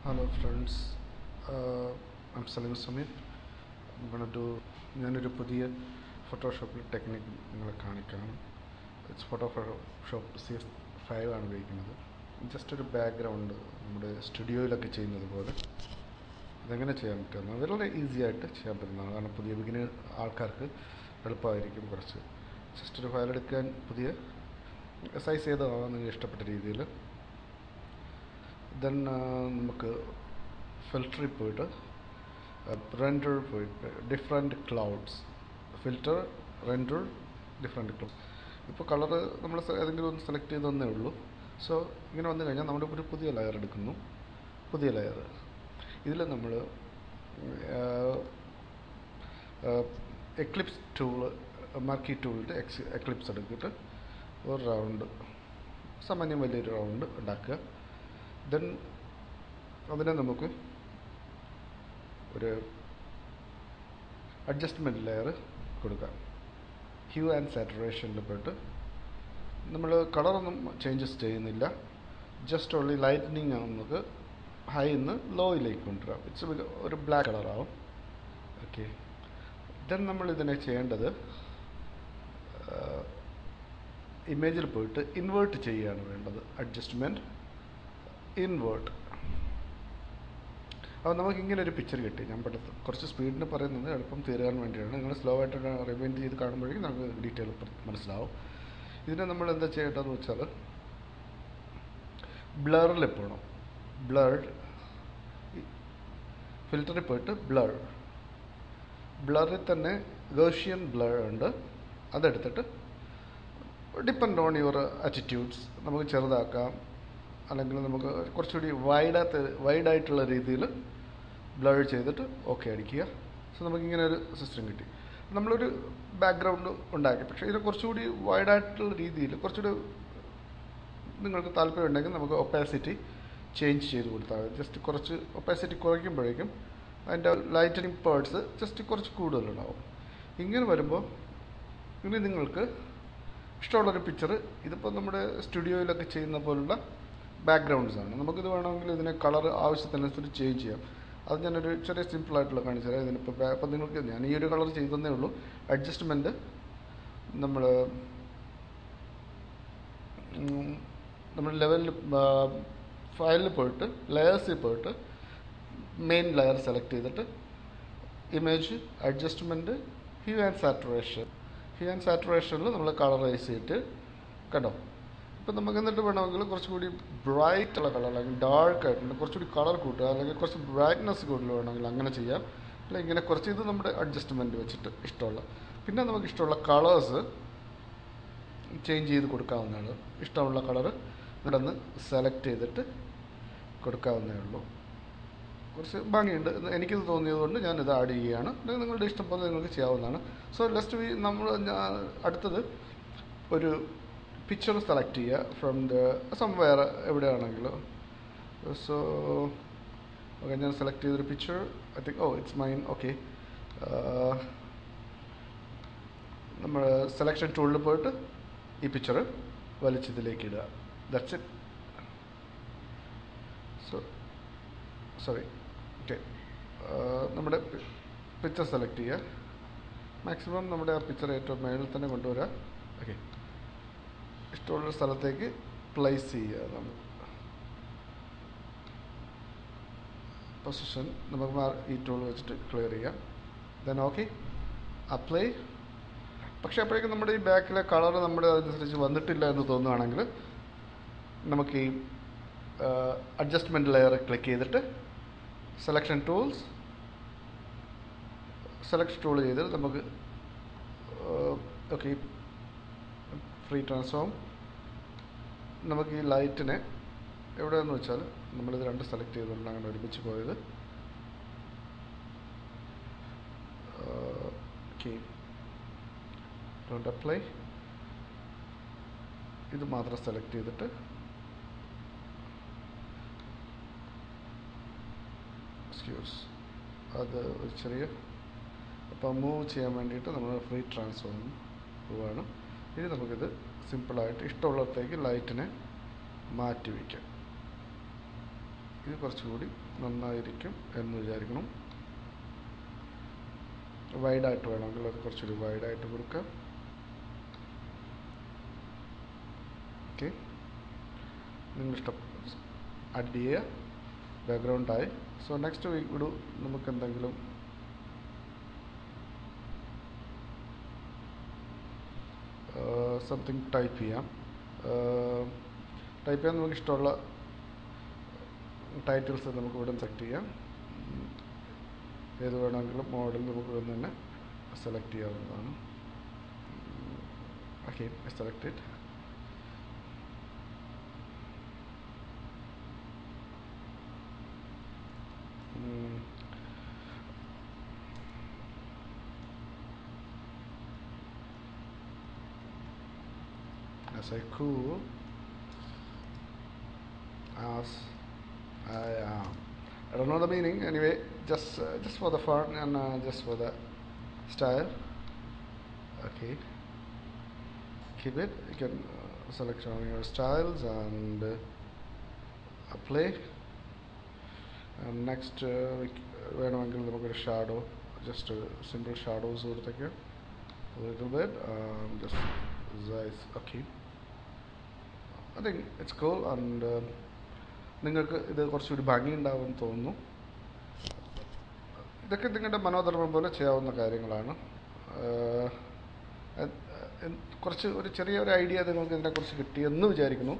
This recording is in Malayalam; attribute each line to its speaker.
Speaker 1: Hello friends, I'm Salim Samir. I'm going to do ഞാനൊരു പുതിയ ഫോട്ടോഷോപ്പിൽ ടെക്നിക്ക് നിങ്ങളെ കാണിക്കാം. ഇറ്റ്സ് ഫോട്ടോഷോപ്പ് CS5 ആണ് ഉപയോഗിക്കുന്നത്. ജസ്റ്റ് ഒരു ബാക്ക്ഗ്രൗണ്ട് നമ്മുടെ സ്റ്റുഡിയോയിലൊക്കെ ചെയ്യുന്നത് പോലെ ഇതെങ്ങനെ ചെയ്യാൻ പറ്റുമെന്ന് വളരെ ഈസി ആയിട്ട് ചെയ്യാൻ പറ്റുന്നതാണ്. കാരണം പുതിയ ബിഗിനർ ആൾക്കാർക്ക് എളുപ്പമായിരിക്കും. കുറച്ച് ജസ്റ്റ് ഒരു ഫയൽ എടുക്കാൻ പുതിയ സൈസ് ചെയ്താവാം നിങ്ങൾക്ക് ഇഷ്ടപ്പെട്ട രീതിയിൽ. ദെൻ നമുക്ക് ഫിൽറ്ററിൽ പോയിട്ട് റെൻഡർ പോയിട്ട് different clouds filter render different clouds. ഇപ്പോൾ കളറ് നമ്മൾ ഏതെങ്കിലും ഒന്ന് സെലക്ട് ചെയ്തേ ഉള്ളൂ. സോ ഇങ്ങനെ വന്നു കഴിഞ്ഞാൽ നമ്മുടെ ഒരു പുതിയ ലെയർ എടുക്കുന്നു. പുതിയ ലെയർ ഇതിൽ നമ്മൾ എക്ലിപ്സ് ടൂള് മാർക്കി ടൂളിൻ്റെ എക്ലിപ്സ് എടുത്തിട്ട് ഒരു റൗണ്ട് സാമാന്യം വലിയൊരു റൗണ്ട് ഉണ്ടാക്കുക. ദെൻ അതിനെ നമുക്ക് ഒരു അഡ്ജസ്റ്റ്മെൻറ്റ് ലെയർ കൊടുക്കാം. ഹ്യൂ ആൻഡ് സാറ്റുറേഷനിൽ പോയിട്ട് നമ്മൾ കളറൊന്നും ചേഞ്ചസ് ചെയ്യുന്നില്ല. ജസ്റ്റ് ഓൺലി ലൈറ്റനിങ് നമുക്ക് ഹൈന്ന് ലോയിലേക്ക് കൊണ്ടുവരാം. ഇറ്റ്സ് ഒരു ബ്ലാക്ക് കളറാവും. ഓക്കെ, ദെൻ നമ്മൾ ഇതിനെ ചെയ്യേണ്ടത് ഇമേജിൽ പോയിട്ട് ഇൻവേർട്ട് ചെയ്യുകയാണ് വേണ്ടത്. Adjustment invert. അപ്പോൾ നമുക്ക് ഇങ്ങനെ ഒരു പിക്ചർ കിട്ടി. ഞാൻ പെട്ടെന്ന് കുറച്ച് സ്പീഡിന് പറയുന്നത് എളുപ്പം തീരാൻ വേണ്ടിയാണ്. നിങ്ങൾ സ്ലോ ആയിട്ട് റിവൈൻഡ് ചെയ്ത് കാണുമ്പോഴേക്കും നമുക്ക് ഡീറ്റെയിൽ മനസ്സിലാവും. ഇതിനെ നമ്മൾ എന്താ ചെയ്യേണ്ടതെന്ന് വെച്ചാൽ ബ്ലറിൽ പോകണം. ബ്ലർഡ് ഫിൽറ്ററിൽ പോയിട്ട് ബ്ലറിൽ തന്നെ ഗൗഷ്യൻ ബ്ലർ ഉണ്ട്. അതെടുത്തിട്ട് ഡിപ്പെൻഡ് ഓൺ യുവർ ആറ്റിറ്റ്യൂഡ്സ് നമുക്ക് ചെറുതാക്കാം, അല്ലെങ്കിൽ നമുക്ക് കുറച്ചുകൂടി വൈഡായിട്ടുള്ള രീതിയിൽ ബ്ലർ ചെയ്തിട്ട് ഓക്കെ അടിക്കുക. സോ നമുക്കിങ്ങനെ ഒരു സിസ്റ്റം കിട്ടി. നമ്മളൊരു ബാക്ക്ഗ്രൗണ്ട് ഉണ്ടാക്കി. പക്ഷേ ഇതിനെ കുറച്ചുകൂടി വൈഡായിട്ടുള്ള രീതിയിൽ കുറച്ചുകൂടി നിങ്ങൾക്ക് താല്പര്യം ഉണ്ടെങ്കിൽ നമുക്ക് ഒപ്പാസിറ്റി ചേഞ്ച് ചെയ്ത് കൊടുത്താൽ മതി. ജസ്റ്റ് കുറച്ച് ഒപ്പാസിറ്റി കുറയ്ക്കുമ്പോഴേക്കും അതിൻ്റെ ലൈറ്റനിങ് പേർട്സ് ജസ്റ്റ് കുറച്ച് കൂടുതലുണ്ടാവും. ഇങ്ങനെ വരുമ്പോൾ ഇനി നിങ്ങൾക്ക് ഇഷ്ടമുള്ളൊരു പിക്ചർ, ഇതിപ്പോൾ നമ്മുടെ സ്റ്റുഡിയോയിലൊക്കെ ചെയ്യുന്ന പോലുള്ള ബാക്ക്ഗ്രൗണ്ട്സാണ്. നമുക്കിത് വേണമെങ്കിൽ ഇതിനെ കളർ ആവശ്യത്തിനനുസരിച്ച് ചേഞ്ച് ചെയ്യാം. അത് ഞാനൊരു ചെറിയ സിമ്പിളായിട്ടുള്ള കാണിച്ചു തരാം. ഇതിനിപ്പോൾ നിങ്ങൾക്ക് ഞാൻ ഈ ഒരു കളർ ചെയ്തതേ ഉള്ളൂ. അഡ്ജസ്റ്റ്മെൻറ്റ് നമ്മൾ ലെവലിൽ ഫയലിൽ പോയിട്ട് ലെയേഴ്സിൽ പോയിട്ട് മെയിൻ ലെയർ സെലക്ട് ചെയ്തിട്ട് ഇമേജ് അഡ്ജസ്റ്റ്മെൻറ്റ് ഹ്യൂ ആൻഡ് സാറ്റുറേഷനിൽ നമ്മൾ കളറൈസ് ചെയ്തിട്ട് കണ്ടോ. ഇപ്പം നമുക്ക് എന്നിട്ട് വേണമെങ്കിൽ കുറച്ചുകൂടി ബ്രൈറ്റുള്ള കളർ അല്ലെങ്കിൽ ഡാർക്ക് ആയിട്ടുണ്ട് കുറച്ചുകൂടി കളർ കൂട്ടുക, അല്ലെങ്കിൽ കുറച്ച് ബ്രൈറ്റ്നസ് കൂടുതൽ വേണമെങ്കിൽ അങ്ങനെ ചെയ്യാം. അല്ലെങ്കിൽ ഇങ്ങനെ കുറച്ച് ഇത് നമ്മുടെ അഡ്ജസ്റ്റ്മെൻറ്റ് വെച്ചിട്ട് ഇഷ്ടമുള്ള, പിന്നെ നമുക്ക് ഇഷ്ടമുള്ള കളേഴ്സ് ചേഞ്ച് ചെയ്ത് കൊടുക്കാവുന്നതാണ്. ഇഷ്ടമുള്ള കളർ ഇവിടെ നിന്ന് സെലക്ട് ചെയ്തിട്ട് കൊടുക്കാവുന്നേ ഉള്ളൂ. കുറച്ച് ഭംഗിയുണ്ട് എനിക്കിത് തോന്നിയതുകൊണ്ട് ഞാനിത് ആഡ് ചെയ്യുകയാണ്. നിങ്ങളുടെ ഇഷ്ടം പോലെ നിങ്ങൾക്ക് ചെയ്യാവുന്നതാണ്. സോ നമ്മൾ അടുത്തത് ഒരു പിക്ചർ സെലക്ട് ചെയ്യുക ഫ്രം സംവെയർ എവിടെയാണെങ്കിലും. സോ ഓക്കെ, ഞാൻ സെലക്ട് ചെയ്തൊരു picture I think it's mine. Okay, നമ്മൾ സെലക്ഷൻ ടൂളിൽ പോയിട്ട് ഈ പിക്ചർ വലിച്ചതിലേക്ക് ഇടുക. That's it. സോറി ഓക്കെ, നമ്മുടെ പിക്ചർ സെലക്ട് ചെയ്യുക. മാക്സിമം നമ്മുടെ ആ പിക്ചർ ഏറ്റവും മേളിൽ തന്നെ കൊണ്ടുവരിക. ഓക്കെ, ഇഷ്ടമുള്ള സ്ഥലത്തേക്ക് പ്ലേസ് ചെയ്യുക. നമ്മൾ പൊസിഷൻ നമുക്ക് ഈ ടൂൾ വെച്ചിട്ട് ക്ലിയർ ചെയ്യാം. Then okay apply. പക്ഷേ അപ്പോഴേക്കും നമ്മുടെ ഈ ബാക്കിലെ കളർ നമ്മുടെ അതനുസരിച്ച് വന്നിട്ടില്ല എന്ന് തോന്നുകയാണെങ്കിൽ നമുക്ക് ഈ അഡ്ജസ്റ്റ്മെൻറ്റ് ലെയർ ക്ലിക്ക് ചെയ്തിട്ട് സെലക്ഷൻ ടൂൾ ചെയ്തിട്ട് നമുക്ക് ഓക്കെ ഫ്രീ ട്രാൻസ്ഫോം. നമുക്ക് ഈ ലൈറ്റിനെ എവിടെയെന്ന് വെച്ചാൽ നമ്മളിത് രണ്ട് സെലക്ട് ചെയ്തുകൊണ്ട് അങ്ങനെ ഒരുമിച്ച് പോയത്. Okay, don't apply. ഇത് മാത്രം സെലക്ട് ചെയ്തിട്ട് അത് ഒരു ചെറിയ അപ്പോൾ മൂവ് ചെയ്യാൻ വേണ്ടിയിട്ട് നമ്മൾ ഫ്രീ ട്രാൻസ്ഫോം പോവുകയാണ്. ഇനി നമുക്കിത് സിമ്പിളായിട്ട് ഇഷ്ടമുള്ളിടത്തേക്ക് ലൈറ്റിനെ മാറ്റി വയ്ക്കാം. ഇത് കുറച്ചുകൂടി നന്നായിരിക്കും എന്ന് വിചാരിക്കണം. വൈഡായിട്ട് വേണമെങ്കിൽ അത് കുറച്ചുകൂടി വൈഡായിട്ട് കൊടുക്കാം. ഓക്കെ, നിങ്ങളിഷ്ടം ആഡ് ചെയ്യുക. ബാക്ക്ഗ്രൗണ്ടായി. സോ നെക്സ്റ്റ് വീഡിയോ നമുക്ക് എന്തെങ്കിലും സംതിങ് ടൈപ്പ് ചെയ്യാം. ടൈപ്പ് ചെയ്യാൻ നമുക്ക് ഇഷ്ടമുള്ള ടൈറ്റിൽസ് നമുക്ക് ഇവിടെ സെലക്ട് ചെയ്യാം. ഏത് വേണമെങ്കിലും മോഡൽ നമുക്ക് ഇവിടെ തന്നെ സെലക്ട് ചെയ്യാവുന്നതാണ്. Okay, select it. As cool as I am. I don't know the meaning. Anyway, just for the fun and just for the style. Okay. Keep it. You can select on your styles and apply. And next, വേണമെങ്കിൽ നമുക്കൊരു ഷാഡോ, ജസ്റ്റ് സിമ്പിൾ ഷാഡോസ് കൊടുത്തേക്ക് a little bit. Just size. Okay. I think it's cool and നിങ്ങൾക്ക് ഇത് കുറച്ചുകൂടി ഭംഗിയുണ്ടാവുമെന്ന് തോന്നുന്നു. ഇതൊക്കെ നിങ്ങളുടെ മനോധർമ്മം പോലെ ചെയ്യാവുന്ന കാര്യങ്ങളാണ്. കുറച്ച് ഒരു ചെറിയൊരു ഐഡിയ നിങ്ങൾക്ക് ഇതിനെക്കുറിച്ച് കിട്ടിയെന്ന് വിചാരിക്കുന്നു.